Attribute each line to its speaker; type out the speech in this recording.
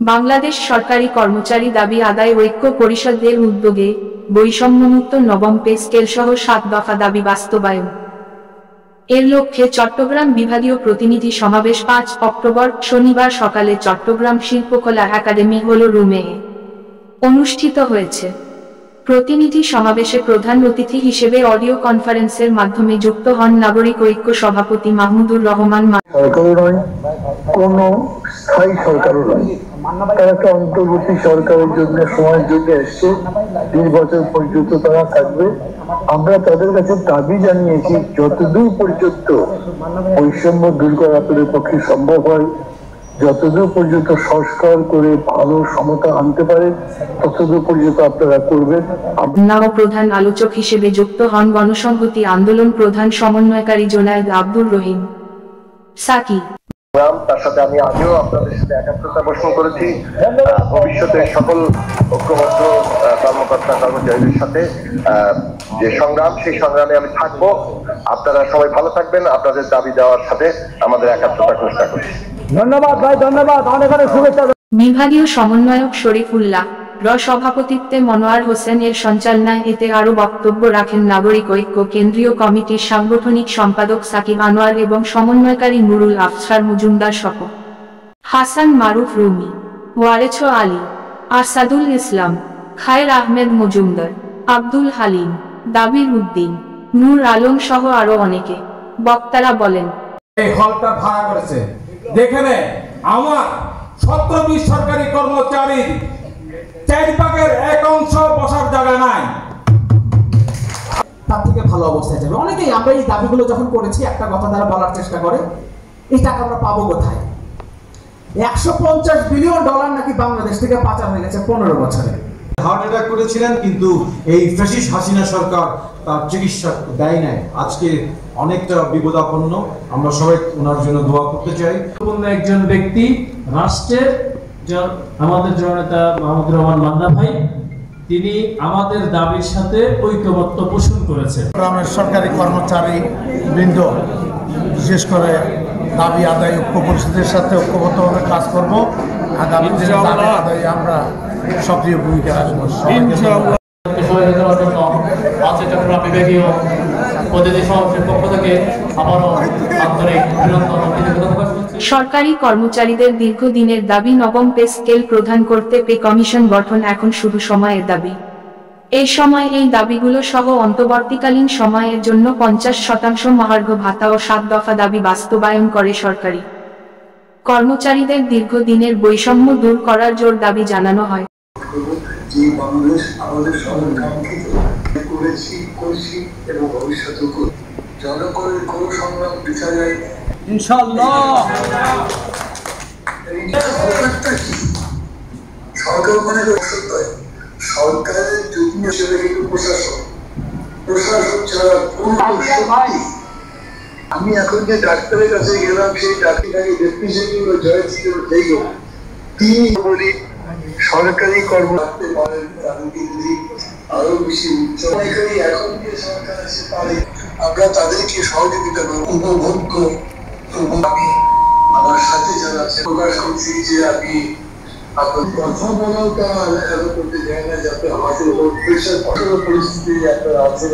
Speaker 1: বাংলাদেশ সরকারি কর্মচারী দাবি আদায় ঐক্য পরিষদের উদ্যোগে বৈষম্যমুক্ত নবম পে স্কেল সহ ৭ দফা দাবি বাস্তবায়ন। এর লক্ষ্যে চট্টগ্রাম বিভাগীয় প্রতিনিধি সমাবেশ ৫ অক্টোবর শনিবার সকালে চট্টগ্রাম শিল্পকলা একাডেমি হল রুমে অনুষ্ঠিত হয়েছে। প্রতিনিধি সমাবেশে প্রধান অতিথি হিসেবে অডিও কনফারেন্সের মাধ্যমে যুক্ত হন নাগরিক ঐক্য সভাপতি মাহমুদুর রহমান।
Speaker 2: সরকারও নয়, কোন স্থায়ী সরকারও নয়, তারা একটা অন্তর্বর্তী সরকারের জন্য সময়ের জন্য এসছে, ২ বছর পর্যন্ত তারা থাকবে। আমরা তাদের কাছে দাবি জানিয়েছি যতদূর পর্যন্ত বৈষম্য দূর করা আপনাদের পক্ষে সম্ভব হয়, যতদূর পর্যন্ত সংস্কার করে ভালো সমতা আনতে পারে ততদূর পর্যন্ত আপনারা করবেন।
Speaker 1: প্রধান আলোচক হিসেবে যুক্ত হন গণসংহতি আন্দোলন প্রধান সমন্বয়কারী জোনায়েদ আব্দুর রহিম সাকি।
Speaker 3: তার সাথে আমি আগেও আপনাদের সাথে একাত্মতা পোষণ করেছি। ভবিষ্যতে সকল ঐক্যবদ্ধ কর্মকর্তা কর্মচারীদের সাথে যে সংগ্রাম, সেই সংগ্রামে আমি থাকবো। আপনারা সবাই ভালো থাকবেন। আপনাদের দাবি দেওয়ার সাথে আমাদের একাত্মতা ঘোষণা করছি।
Speaker 2: ধন্যবাদ ভাই, ধন্যবাদ। অনেক অনেক শুভেচ্ছা।
Speaker 1: বিভাগীয় সমন্বয়ক শরীফুল্লাহ র সভাপতিত্বে মনোয়ার হোসেন এর সঞ্চালনায় এতে আরো বক্তব্য রাখেন নাগরিক ঐক্য কেন্দ্রীয় কমিটির সাংগঠনিক সম্পাদক সাকিব আনোয়ার এবং সমন্বয়কারী নুরুল আফসার মজুমদার সহ হাসান মারুফ রুমি, ওয়ারেছ আলী, আসাদুল ইসলাম, খায়ের আহমেদ মজুমদার, আব্দুল হালিম, দাবির উদ্দিন, নূর আলম সহ আরো অনেকে। বক্তারা বলেন,
Speaker 4: এই হলটা ভাড়া করেছে, যেখানে আমার ১৭-২০ সরকারি কর্মচারী ৪ ভাগের ১ অংশ বসার জায়গা নাই।
Speaker 5: তার থেকে ভালো অবস্থায় যাবে। অনেকেই আমরা এই দাবিগুলো যখন করেছি একটা কথা দ্বারা বলার চেষ্টা করে, এই টাকা আমরা পাবো কোথায়? $১৫০ বিলিয়ন নাকি বাংলাদেশ থেকে পাচার হয়ে গেছে ১৫ বছরে।
Speaker 6: হার্ট অ্যাটাক করেছিলেন, কিন্তু এই ফ্যাসিস্ট হাসিনা সরকার তার চিকিৎসা দেয় নাই। আজকে অনেকটা বিপদাপন্ন। আমরা সবাই ওনার জন্য দোয়া করতে চাই।
Speaker 7: একজন ব্যক্তি রাষ্ট্রের আমাদের জননেতা মাহমুদুর রহমান মান্না ভাই, তিনি আমাদের দাবির সাথে ঐক্যমত্য পোষণ করেছেন।
Speaker 2: গ্রামের সরকারি কর্মচারী বৃন্দ বিশেষ করে দাবি আদায় ঐক্য পরিষদের সাথে ঐক্যবদ্ধভাবে কাজ করব। আগামী দিনে দাবি আদায়ে আমরা সক্রিয় ভূমিকা রাখবো।
Speaker 7: চট্টগ্রাম বিভাগীয় প্রতিনিধি সমাবেশের পক্ষ থেকে আবারও আন্তরিক
Speaker 1: সরকারি কর্মচারীদের দীর্ঘদিনের দাবি নবম পে স্কেল প্রদান করতে পে কমিশন গঠন এখন শুধু সময়ের দাবি। এই সময় এই দাবিগুলো সহ অন্তর্বর্তীকালীন সময়ের জন্য ৫০% মহার্ঘ ভাতা ও ৭ দফা দাবি বাস্তবায়ন করে সরকারি কর্মচারীদের দীর্ঘদিনের বৈষম্য দূর করার জোর দাবি জানানো হয়।
Speaker 2: যে বাংলাদেশ আমাদের সবার কাঙ্ক্ষিত করেছি, করছি এবং ভবিষ্যতে করব। জনগণের কোন সংগ্রাম পিছা যায় ইনশাআল্লাহ। সরকার মানে সরকারের যুগ্ম হিসেবে কিন্তু প্রশাসন ছাড়া আমি এখন যে ডাক্তারের কাছে গেলাম, সেই ডাক্তারকে রিপ্রেজেন্টেটিভ তিনি বলি সরকারি কর্ম রাখতে পারেন, আরো বেশি উচ্চকারী এখন যে সরকার আছে পারে, আমরা তাদেরকে সহযোগিতা করব। উপভোগ্য আমি আমার সাথে যারা আছে প্রকাশ করছি যে আমি আপনার কথা বলাও তারা করতে যায় না, যাতে আমাদের উপর প্রেশার পরিস্থিতি আপনারা আছে।